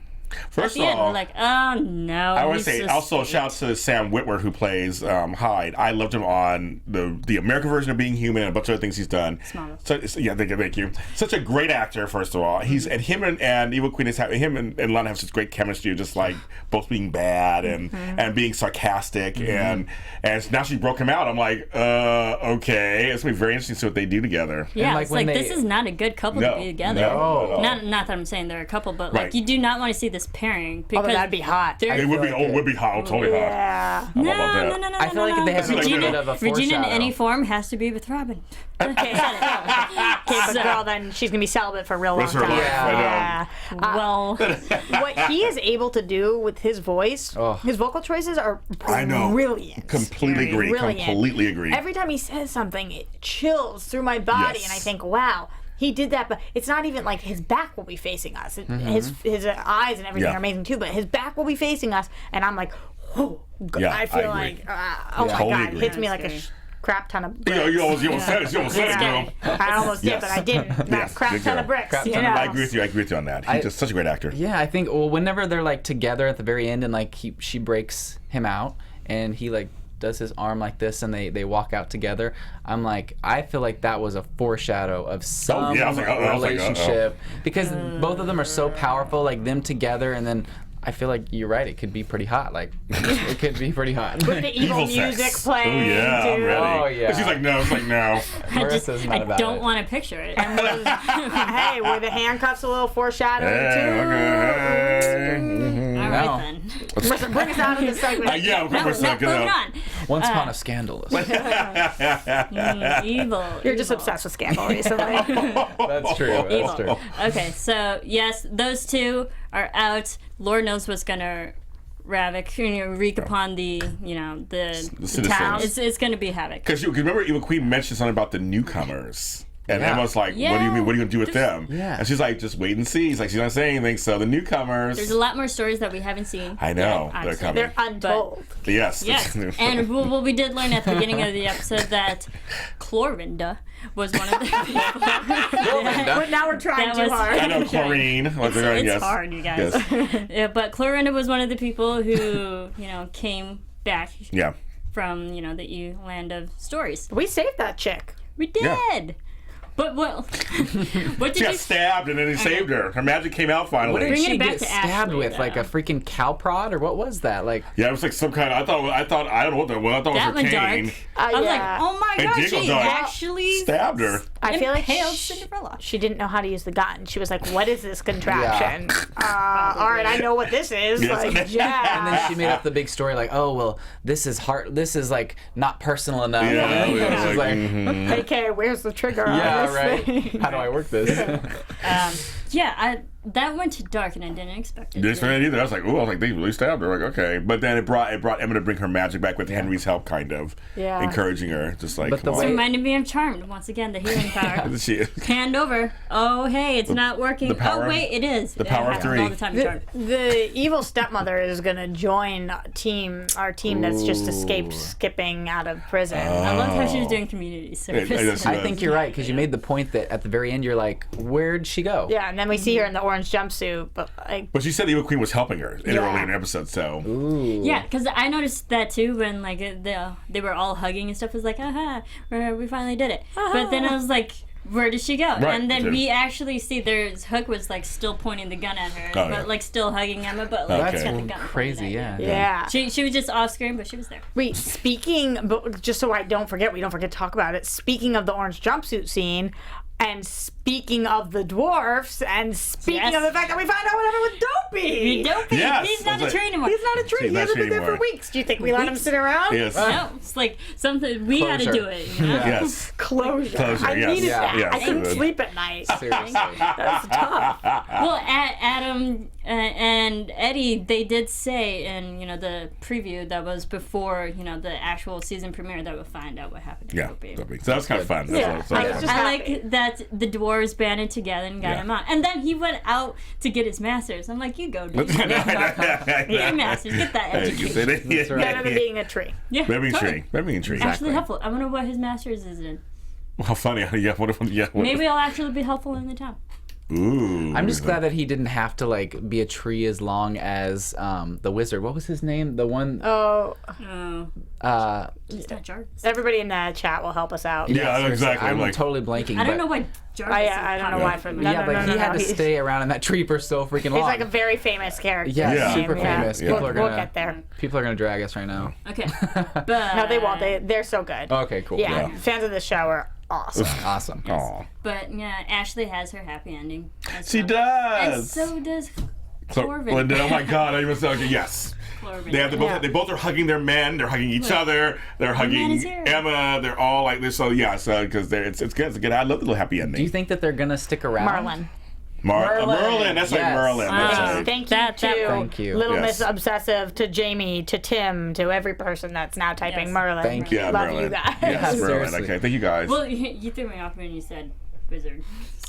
First At the of end, all, we're like, oh no. I would he's say so also sweet. shout out to Sam Witwer, who plays Hyde. I loved him on the American version of Being Human and a bunch of other things he's done. Smallville. So, thank you. Such a great actor, first of all. He's and him and Evil Queen him and Lana have such great chemistry, just like both being bad and being sarcastic and now she broke him out. I'm like, okay, it's gonna be very interesting to see what they do together. Yeah, And, like, it's when like they- this is not a good couple No, to be together. no, no. Not that I'm saying they're a couple, but like Right. you do not want to see this pairing because Although that'd be hot. they're- It would be like would be hot, totally hot. Yeah. I'm all about that. No. I feel like they have a little Regina, bit of a Regina in foreshadow. any form has to be with Robin. Okay, but So- girl, then she's gonna be celibate for a real long Rest of her time. life, I know. Yeah. Well, What he is able to do with his voice, Oh. his vocal choices are I know. brilliant. Completely agree. Brilliant. Completely agree. Every time he says something, it chills through my body, Yes. and I think, wow, he did that. But it's not even like his back will be facing us. His eyes and everything Yeah. are amazing too, but his back will be facing us, and I'm like, whoa. Yeah, I I feel agree. like, oh my Totally God, agree. hits me like That's a scary. crap ton of You bricks. know, you almost said it. You almost said it, girl. I almost did, Yes. but I didn't. Not Yes, crap good ton girl. of bricks. Crap You ton know? of- I agree with you on that. He's just such a great actor. Yeah, I think whenever they're like together at the very end and like she breaks him out and he like does his arm like this and they walk out together, I'm like, I feel like that was a foreshadow of some yeah, I was like, uh-oh. relationship because both of them are so powerful, like them together, and then I feel like you're right, it could be pretty hot. Like it could be pretty hot. With the evil music sex. playing. Oh yeah, I'm too. ready. Oh, yeah. And she's like, no. It's like, no. Marissa's not I about don't it. want to picture it. Hey, were the handcuffs a little foreshadowing too? All No. right then. Marissa, bring us out of this segment. Yeah, of No, course. moving on. Once upon a scandalous. Evil. You're just evil. obsessed with Scandal recently. That's true. That's Evil. true. Okay, so yes, those two are out. Lord knows what's gonna wreak upon the citizens. town. It's gonna be havoc. Because you remember, Evil Queen mentioned something about the newcomers. And Yeah. Emma's like, what do Yeah. you mean? What are you going to do with them? Yeah. And she's like, just wait and see. She's like, she's not saying anything. So the newcomers. There's a lot more stories that we haven't seen. I know. yet, They're obviously. coming. They're untold. Yes. Yes, and we did learn at the beginning of the episode that Clorinda was one of the people. But now we're trying That too was- hard. I know Chlorine. It's hard, you guys. Yes. Yeah, but Clorinda was one of the people who, came back Yeah. from, the land of stories. We saved that chick. We did. Yeah. But what did She got you stabbed and then they saved her. Her magic came out finally. What did Bring she it back get to stabbed Ashley, with? Like a though. freaking cow prod, or what was that? Like, Yeah, it was like some kind of. I thought. I don't know what that was. I thought that it was one her cane. dark? I was yeah. like, oh my And god, Jiggle she Dog actually Stabbed her. I feel like impaled Cinderella. she didn't know how to use the gun. She was like, what is this contraption? All right, I know what this is. Yes. Like, and yeah. then she made up the big story, like, oh well, this is hard. This is like not personal enough. Yeah, And yeah, she's like, like, Okay, where's the trigger on yeah, this right. thing? How do I work this? Yeah, that went to dark, and I didn't expect it. Didn't expect it either. I was like, ooh, I was like, they really stabbed her. Like, okay. But then it brought Emma to bring her magic back with Henry's help, kind of. Yeah. Encouraging her. Just like, But the come way- on. Reminded me of Charmed once again, the healing power. She, Hand over. Oh, hey, it's not working. the power Oh, of- wait, it is. the power of happens three. all the time in Charmed. The evil stepmother is gonna join our team that's just escaped skipping out of prison. I loved how she was doing community service. yes, I think you're right because you made the point that at the very end you're like, where'd she go? Yeah, and then we see her in the orange jumpsuit, but like, but she said the Evil Queen was helping her in Yeah. early in the episode, so. Yeah, because I noticed that too when like they were all hugging and stuff. It was like, aha, we finally did it. But then I was like, where did she go? Right, And then sure. we actually see there's Hook was like still pointing the gun at her, Oh, but yeah. like still hugging Emma, but like Okay. got the gun That's pointed crazy, at her. yeah. yeah. She was just off screen, but she was there. Wait, but just so I don't forget, we don't forget to talk about it. Speaking of the orange jumpsuit scene, and speaking of the dwarfs, and speaking Yes. of the fact that we find out what happened with Dopey. Dopey, Yes, he's not I a was tree like- anymore. He's not a tree. He's He not a hasn't tree been there for anymore. weeks. Do you think we let him sit around? Yes. No, it's like something we had to Closure. do it. You know? Yes. Closure. Closure, I yes. needed Yeah. that. Yes. I couldn't Good. sleep at night. Seriously. That's tough. Well, Adam and Eddie, they did say in the preview that was before the actual season premiere that we'll find out what happened to Yeah. Dopey. So that was kind of fun. Yeah. That's what- I was so- just I happy. like that the dwarves banded together and got Yeah. him out. And then he went out to get his master's. I'm like, you go, dude. Get your master's. Get that education. That's right. Better than being a tree. Yeah, Maybe totally. tree. Maybe tree. Actually helpful. I wonder what his master's is in. How funny. Yeah. What if? Yeah. What, Maybe I'll actually be helpful in the town. Ooh. I'm just glad that he didn't have to like be a tree as long as the wizard. What was his name? The one. Oh, He's not Jarvis. everybody in the chat will help us out. Yeah. Seriously, Exactly. I'm like. totally blanking. I don't but- know why Jarvis I don't know why. For no, yeah, no, but no, he no, had no. to stay around in that tree for so freaking long. He's like a very famous character. Yeah, Yeah. super famous. People are We'll gonna get there. people are gonna drag us right now. Okay. But, No, they won't. They're so good. Okay, cool. Yeah, Yeah. fans of the show are awesome. Awesome. Aw. But yeah, Ashley has her happy ending. as She well. does. And so does So, Corbin. oh my God! I was okay. Yes. Corbin. They both are hugging their men. They're hugging each other. They're man hugging is here. Emma. They're all like this. So yeah. So because it's good. It's good. I love the little happy ending. Do you think that they're gonna stick around? Merlin. Merlin. That's Yes. like Merlin. That's Wow. right. Thank you to Thank you. Little Yes. Miss Obsessive, to Jamie, to Tim, to every person that's now typing Yes. Merlin. Thank you. Yeah, Love Merlin. you guys. Yes, Merlin. Seriously. Okay, thank you guys. Well, you threw me off when you said wizard.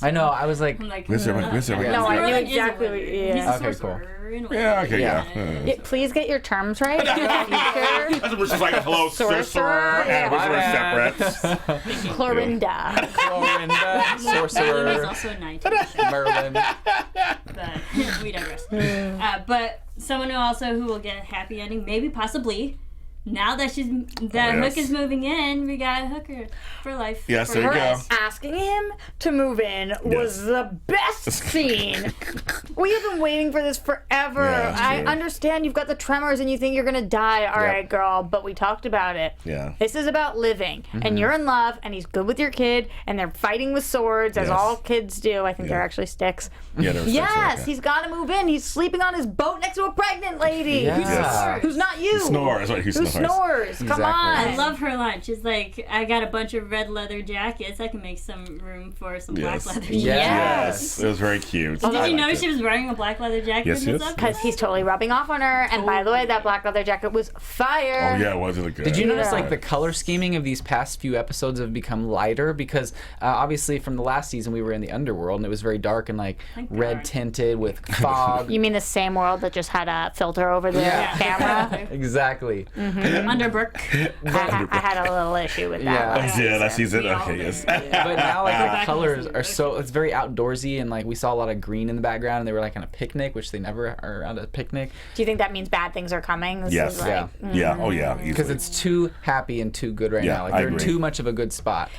I know. I was like, I'm like, Wizard, wizard. Yeah. No, I knew Merlin is a exactly wizard. what- yeah. He's a Okay, sorcerer in a way. yeah. Okay. Yeah. Yeah. Please get your terms right. in the future. That's what she's like. Hello, Sorcerer, sorcerer, yeah. and wizard My separate. Clorinda. Clorinda, He's sorcerer, also a knight. Merlin. But we digress. But someone who will get a happy ending, maybe possibly. Now that yes. Hook is moving in, we got Hooker for life. Yes, there you Her go. asking him to move in was Yes. the best scene. We have been waiting for this forever. Yeah, I true. understand you've got the tremors and you think you're gonna die. All right, girl, but we talked about it. Yeah. This is about living, and you're in love, and he's good with your kid, and they're fighting with swords, as Yes. all kids do. I think they're Yeah. actually sticks. Yeah, there was Yes, okay. he's got to move in. He's sleeping on his boat next to a pregnant lady. Yeah. Yes. Who's not you? Snores. Right, who Who snores? snores? Come Exactly. on. I love her line. She's like, I got a bunch of red leather jackets. I can make some room for some Yes. black leather Yes. jackets. Yes, it was very cute. Did I you liked notice it. she was wearing a black leather jacket Yes, in this yes. episode? Because he's totally rubbing off on her. And by the way, that black leather jacket was fire. Oh yeah, it was really good. Did you notice Yeah. like the color scheming of these past few episodes have become lighter because obviously from the last season we were in the underworld and it was very dark and like Thank red God. tinted with fog. You mean the same world that just had a filter over the Yeah. camera? Exactly. Underbrook. I had a little issue with that. Yeah. last Yeah, that season. season. Okay, yes. But now like back the and colors listen. are so it's very outdoorsy and like we saw a lot of green in the background and they were like on a picnic which they never are on a picnic Do you think that means bad things are coming? This Yes. is like, Yeah. Yeah. Oh yeah. because Easily. it's too happy and too good right Yeah, now. Like I they're in agree. too much of a good spot.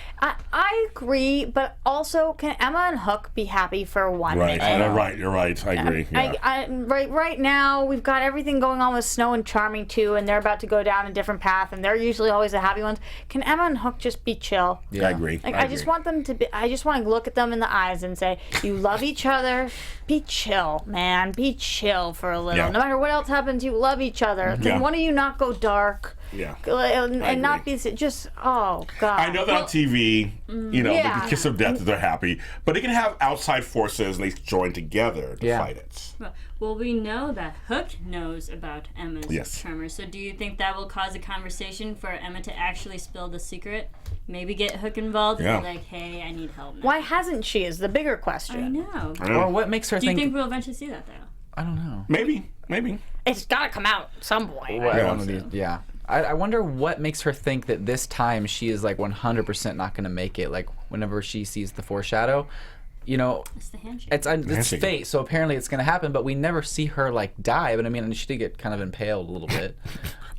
I agree, but also, can Emma and Hook be happy for one right. minute? You're right. You're right. I agree. Yeah. Right now, we've got everything going on with Snow and Charming too, and they're about to go down a different path, and they're usually always the happy ones. Can Emma and Hook just be chill? I agree. Like, I just want them to be. I just want to look at them in the eyes and say, "You love each other. Be chill, man. Be chill for a little. Yeah. No matter what else happens, you love each other. Can Yeah. one of you not go dark? Yeah. and not be just, oh, God. I know that on TV, yeah. the kiss of death, they're happy, but they can have outside forces and they join together to fight it. Well, we know that Hook knows about Emma's tremors. So do you think that will cause a conversation for Emma to actually spill the secret? Maybe get Hook involved and be like, hey, I need help now. Why hasn't she is the bigger question. I know. Or what makes her Do you think... think we'll eventually see that, though? I don't know. Maybe. It's got to come out at some point. I wonder what makes her think that this time she is like 100% not going to make it. Like whenever she sees the foreshadow, It's the handshake. It's fate. So apparently it's going to happen, but we never see her like die. But I mean, she did get kind of impaled a little bit.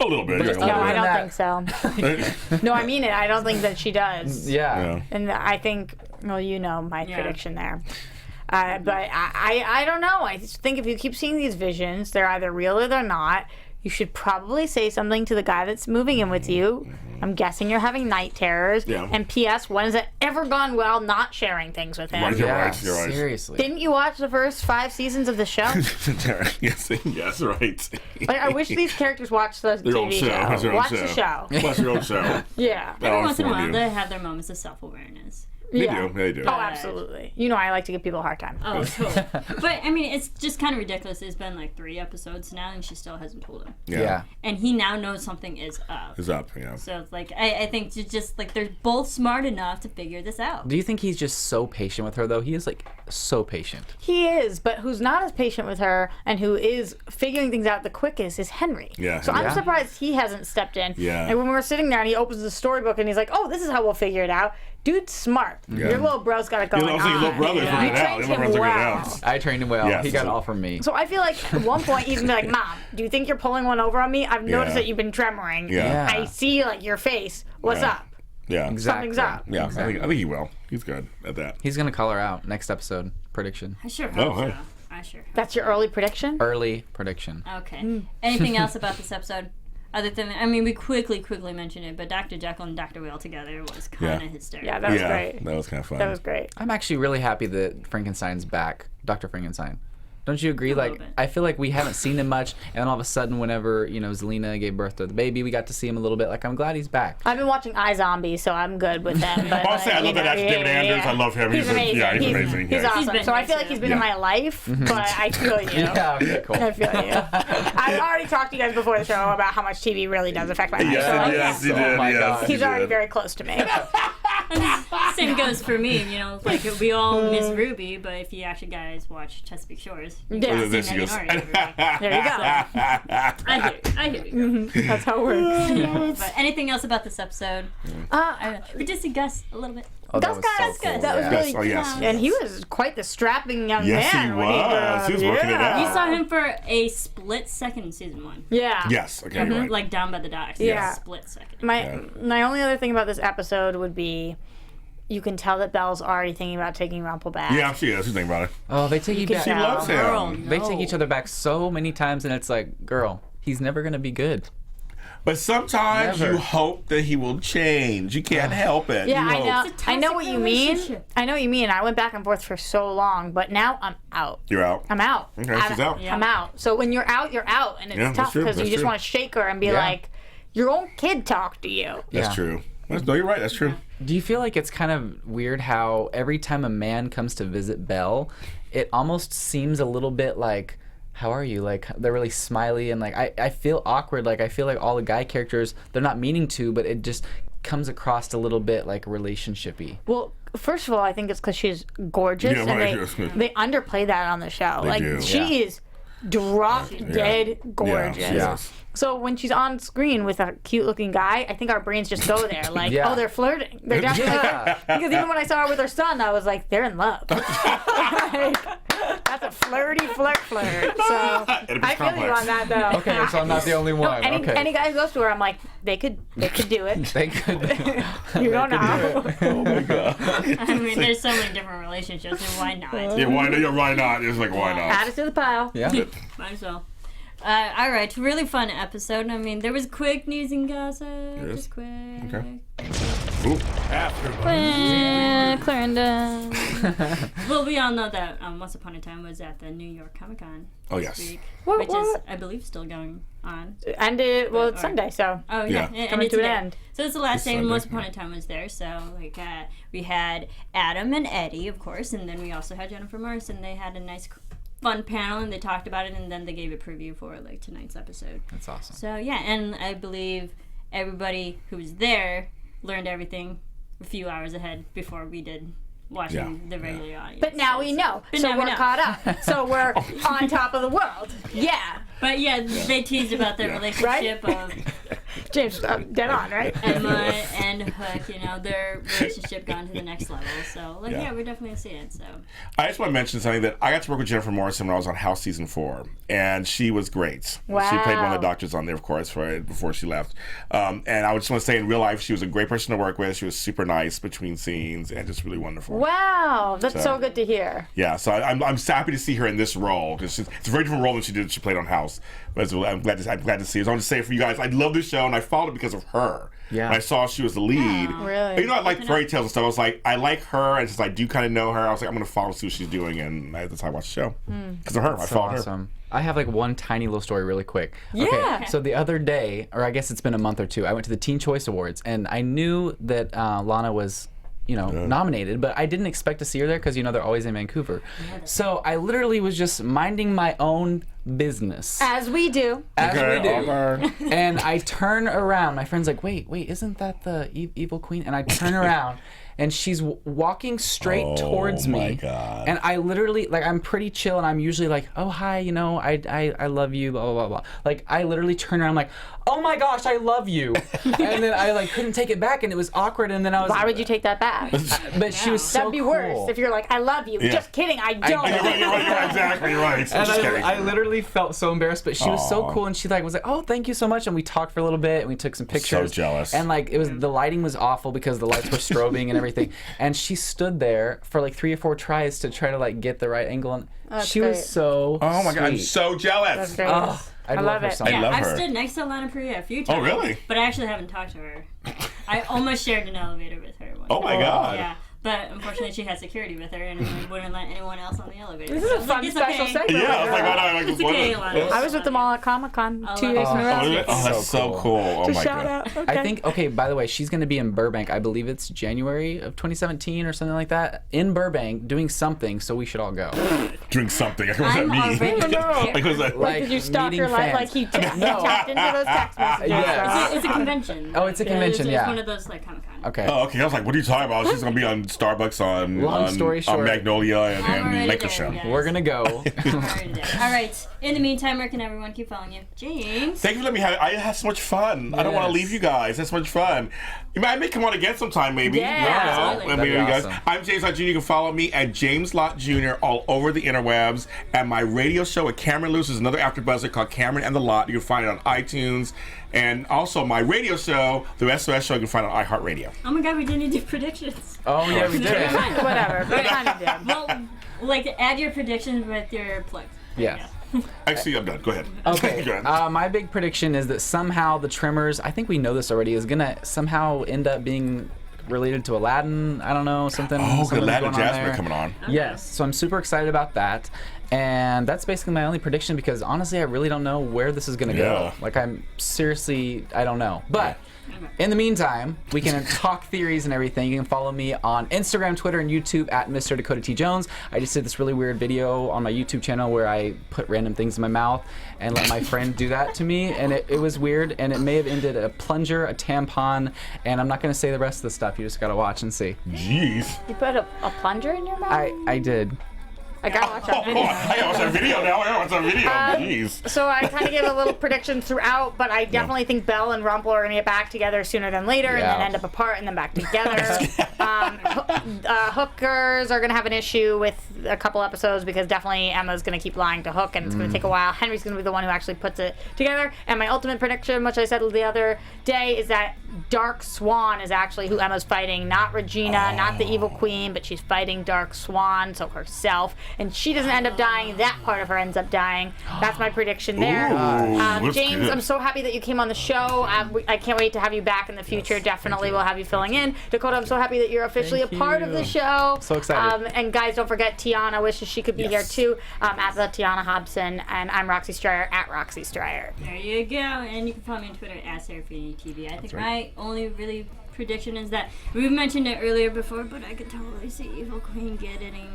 A little bit. But No, I don't that- think so. No, I mean it. I don't think that she does. Yeah. And I think, well, my prediction there. But I don't know. I just think if you keep seeing these visions, they're either real or they're not. You should probably say something to the guy that's moving in with you. I'm guessing you're having night terrors. Yeah. And P.S., when has it ever gone well not sharing things with him? Right, you're right. Seriously. Didn't you watch the first 5 seasons of the show? yes, right. Like, I wish these characters watched the TV show. Watch the show. Watch your own show. Yeah. Every once in a while, they have their moments of self-awareness. They do. Oh, absolutely. I like to give people a hard time. Oh, totally. But, I mean, it's just kind of ridiculous. It's been like 3 episodes now, and she still hasn't told him. Yeah. And he now knows something is up. Yeah. So, it's like, I think just, like, they're both smart enough to figure this out. Do you think he's just so patient with her, though? He is, like, so patient. He is, but who's not as patient with her and who is figuring things out the quickest is Henry. Yeah. So I'm surprised he hasn't stepped in. Yeah. And when we're sitting there and he opens the storybook and he's like, oh, this is how we'll figure it out. Dude's smart. Yeah. Your little bro's got it going on. Your little brother's figuring it out. You Your trained little him brother's figuring it well. out. I trained him well. Yes. He got it all from me. So I feel like at one point he's gonna be like, Mom, do you think you're pulling one over on me? I've noticed that you've been tremoring. Yeah. I see like your face. What's up? Yeah. Exactly. Something's up. Yeah. I think he will. He's good at that. He's going to call her out next episode. Prediction. I sure hope hey. so. I sure hope. That's your early prediction? Early prediction. Okay. Anything else about this episode? Other than, I mean, we quickly mentioned it, but Dr. Jekyll and Dr. Whale together was kind of hysterical. Yeah, that was great. That was kind of fun. That was great. I'm actually really happy that Frankenstein's back. Dr. Frankenstein. Don't you agree? little Like, bit. I feel like we haven't seen him much, and then all of a sudden, whenever, Zelina gave birth to the baby, we got to see him a little bit. Like, I'm glad he's back. I've been watching iZombie, so I'm good with them. But I'll say I love that actor, David Anders. I love him. He's amazing. He's amazing. He's Yeah. awesome. been So I here feel like too. he's been in my life, but I feel you. Yeah, okay, cool. I feel you. I've already talked to you guys before the show about how much TV really does affect my life. So Yes, he Oh did. my Yes, God. he he's already did. very close to me. Same goes for me, like we all miss Ruby, but if you actually guys watch Chesapeake Shores, you Yeah. can There see she goes. Meghan Hardy. There you go. I hear you. That's how it works. But anything else about this episode? We just see Gus a little bit. Oh, Gus, cool. that was Yeah. really Oh, yes. And he was quite the strapping young Yes, man. he when was. He was working it out. You saw him for a split second in season 1. Yeah. Yes. Okay. Right. Like down by the docks. Yeah. Split second. My only other thing about this episode would be you can tell that Belle's already thinking about taking Rumpel back. Yeah, she is. She's thinking about it. Oh, they take you back. She loves him. Girl, They take no. each other back so many times, and it's like, girl, he's never going to be good. But sometimes Never. you hope that he will change. You can't help it. Yeah, You I hope. know. It's a I know toxic what you mean. relationship. I know what you mean. I went back and forth for so long, but now I'm out. You're out. I'm out. Okay, she's out. I'm out. So when you're out, and it's Yeah, that's tough true, because you that's just true. want to shake her and be Yeah. like, your own kid talked to you. That's Yeah. true. No, you're right. That's true. Do you feel like it's kind of weird how every time a man comes to visit Belle, it almost seems a little bit like, how are you? Like, they're really smiley, and like, I feel awkward. Like, I feel like all the guy characters, they're not meaning to, but it just comes across a little bit like relationship-y. Well, first of all, I think it's because she's gorgeous, Yeah, right, and yes. they underplay that on the show. They like do. she is drop dead gorgeous. Yeah. So when she's on screen with a cute looking guy, I think our brains just go there. Like, Yeah. oh, they're flirting. They're definitely Yeah. because even when I saw her with her son, I was like, they're in love. Like, that's a flirty flirt. So I feel you on that though. Okay, so I'm not the only No, one. any guy who goes to her, I'm like, they could do it. They could. You don't know. Oh my god. I mean, there's so many different relationships, and why not? Yeah, why not? Yeah, why not? It's like why Add not? it to the pile. Yeah. Might as well. All right, really fun episode. I mean, there was quick news and gossip. Yes. Just quick. Okay. Ooh. Clarendon. Well, we all know that Once Upon a Time was at the New York Comic Con. Oh, yes. Week, What- which is, what? I believe, still going on. Ended, well, it's Sunday, so. Oh Yeah. yeah, Coming to an today. end. So it's the last It's day Sunday, Once Upon yeah. a Time was there. So like we had Adam and Eddie, of course, and then we also had Jennifer Morris, and they had a nice, fun panel, and they talked about it, and then they gave a preview for like tonight's episode. That's awesome. So yeah, and I believe everybody who was there learned everything a few hours ahead before we did watching Yeah. the regular audience. But now we know. But So now we we're know. caught up. So we're on top of the world. Yeah. But yeah, they teased about their relationship of James, dead on, right? Emma and Hook, you know, their relationship gone to the next level. So, like, yeah, we're definitely going to see it. So, I just want to mention something that I got to work with Jennifer Morrison when I was on House Season 4, and she was great. She played one of the doctors on there, of course, before she left. And I just want to say, in real life, she was a great person to work with. She was super nice between scenes and just really wonderful. Wow, that's so good to hear. Yeah, so I'm happy to see her in this role because it's a very different role than she played on House. But I'm glad to see it. I want to say it for you guys. I love this show and I followed it because of her. Yeah. When I saw she was the lead. Really? You know, I like fairy tales and stuff. I was like, I like her, and since I do kind of know her, I was like, I'm going to follow and see what she's doing, and that's how I watched the show. Because of her, I So followed her. awesome. I have like one tiny little story really quick. Yeah. Okay, so the other day, or I guess it's been a month or two, I went to the Teen Choice Awards, and I knew that Lana was, nominated, but I didn't expect to see her there because, they're always in Vancouver. So I literally was just minding my own business. As we do. As we do. Okay. And I turn around. My friend's like, wait, isn't that the evil queen? And I turn around, and she's walking straight towards me. Oh my God. And I literally, I'm pretty chill, and I'm usually like, oh, hi, I love you, blah, blah, blah, blah. Like, I literally turn around, I'm like, oh my gosh, I love you. And then I, couldn't take it back, and it was awkward, and then I was Why would you take that back? But she was so That'd be cool. worse if you're like, I love you. Yeah. Just kidding, I don't. You're right, exactly, you're right. And Just kidding. I literally felt so embarrassed, but she was so Aw. cool, and she was like, "Oh, thank you so much," and we talked for a little bit, and we took some pictures. So jealous. And it was the lighting was awful because the lights were strobing and everything, and she stood there for 3 or 4 tries to try to get the right angle, and she great. was so. Oh my God, I'm sweet. so jealous. That's great. Oh, I love her it. so yeah, much. love I've her. stood next to Lana Priya a few times. Oh, really? But I actually haven't talked to her. I almost shared an elevator with her once. Oh my God. Yeah. But unfortunately, she had security with her and wouldn't let anyone else on the elevator. This is So I a was fun like, it's special okay. segment. Yeah, I was like, why not? It's okay, Lana. I was with them all at Comic-Con 2 years in a row. Oh, that's so cool. Oh my Shout God. out. Okay. I think, okay, by the way, she's going to be in Burbank. I believe it's January of 2017 or something like that. In Burbank, doing something, so we should all go. Drink something. What does that I'm mean? already Like, what was that? Like, did you stalk meeting her life? fans. Like, he tapped into those text messages. Yes. It's a convention. Oh, it's a convention, It's yeah. one of those Comic-Con. Okay. Oh, okay. I was like, what are you talking about? She's going to be on Starbucks Long story on short. Magnolia I'm and already Lancashire. there, guys. We're going to go. All right. In the meantime, where can everyone keep following you? James. Thank you for letting me have. I had so much fun. I don't want to Yes. leave you guys. That's so much fun. I may come on again sometime, maybe. Yeah, I don't know. absolutely. Maybe That'd be you guys. awesome. I'm James Lott Jr. You can follow me at James Lott Jr. all over the interwebs. And my radio show with Cameron Lewis is another AfterBuzzer called Cameron and the Lot. You can find it on iTunes. And also my radio show, the SOS show, you can find on iHeartRadio. Oh my God, we didn't do predictions. Oh, yeah, we did. Whatever. But kind of did. Well, add your predictions with your plugs. There you Yeah. go. Actually, I'm done. Go ahead. Okay. Go ahead. My big prediction is that somehow the Tremors, I think we know this already, is going to somehow end up being related to Aladdin. I don't know, something. Oh, good. something's Aladdin going on Jasmine there. coming on. Yes, so I'm super excited about that. And that's basically my only prediction because honestly, I really don't know where this is going to Yeah. go. I don't know. But in the meantime, we can talk theories and everything. You can follow me on Instagram, Twitter, and YouTube at Mr. Dakota T. Jones. I just did this really weird video on my YouTube channel where I put random things in my mouth and let my friend do that to me. And it was weird. And it may have ended a plunger, a tampon. And I'm not going to say the rest of the stuff. You just got to watch and see. Jeez. You put a plunger in your mouth? I did. I gotta watch that Oh, video. I gotta watch that video now. I gotta watch that video. Jeez. So I kind of gave a little prediction throughout, but I definitely think Belle and Rumple are going to get back together sooner than later, and then Yeah. end up apart and then back together. Hookers are going to have an issue with a couple episodes because definitely Emma's going to keep lying to Hook, and it's going to take a while. Henry's going to be the one who actually puts it together. And my ultimate prediction, which I said the other day, is that Dark Swan is actually who Emma's fighting, not Regina, not the evil queen, but she's fighting Dark Swan, so herself. and she doesn't end up dying, that part of her ends up dying. That's my prediction there. That's James, good. I'm so happy that you came on the show. I can't wait to have you back in the future. Definitely we'll have you filling in. Dakota, I'm so happy that you're officially a part of the show. So excited. And guys, don't forget Tiana wishes she could be here too, at the Tiana Hobson, and I'm Roxy Striar at Roxy Striar. There you go. And you can follow me on Twitter at Serafini TV. I think my only really prediction is that we mentioned it earlier before, but I could totally see Evil Queen getting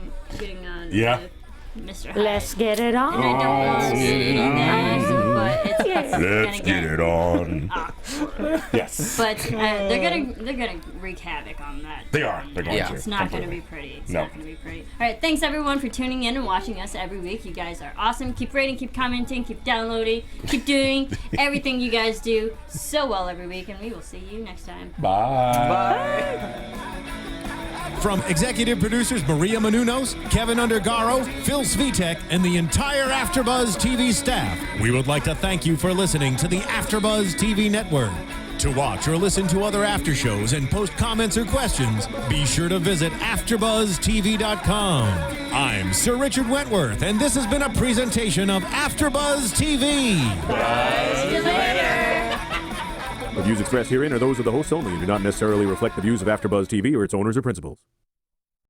on with Mr. Hyde. Let's get it on. And I don't want to see that, but it's Let's get it on. awkward. Yes. But they're gonna wreak havoc on that. They are. They're going to. It's not going to be pretty. It's not going to be pretty. All right, thanks everyone for tuning in and watching us every week. You guys are awesome. Keep rating, keep commenting, keep downloading, keep doing everything you guys do so well every week, and we will see you next time. Bye. From executive producers Maria Menounos, Kevin Undergaro, Phil Svitek, and the entire AfterBuzz TV staff, we would like to thank you for listening to the AfterBuzz TV network. To watch or listen to other after shows and post comments or questions, be sure to visit AfterBuzzTV.com. I'm Sir Richard Wentworth, and this has been a presentation of AfterBuzz TV. See you later. The views expressed herein are those of the hosts only and do not necessarily reflect the views of AfterBuzz TV or its owners or principals.